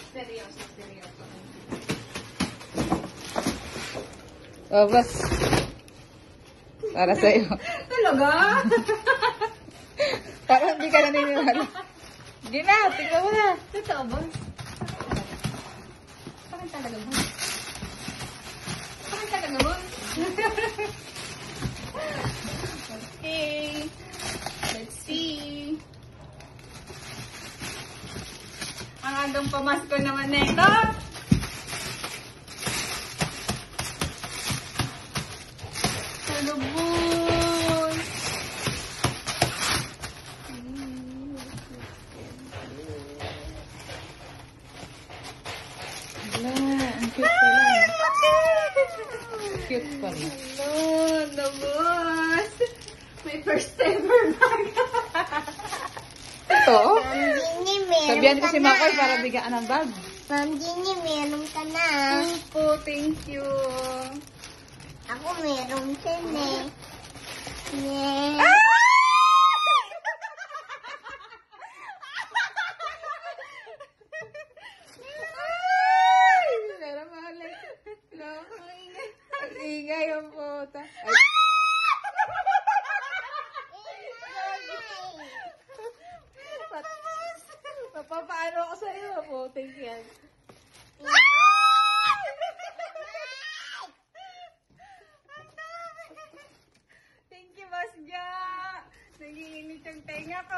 Seryoso, seryoso. Oh, boss. Para sa'yo. Talaga? Parang hindi ka naniniwala. Hindi na, tignan mo na. Totoo, boss? Parang talaga, boss. Parang talaga, boss. Okay. Let's see. Ang agang pamasko naman na ito. Talubos. Wala, ang cute pala. Cute pala. Hello, boss. My first ever bag. Ito? Ma'am Ginny, meron Sabihan ko ka si na. Makoy para bigyan ng bag. Ma'am Ginny, meron ka na. Po, thank you. Ako meron din eh. Yeah. Pero mahalik. Loko, ingay. Ang ingay ang puta. Ay, papaano ako sa'yo? Puting yan. Thank you, Boss Ja. Nagiinit yung tenga ko.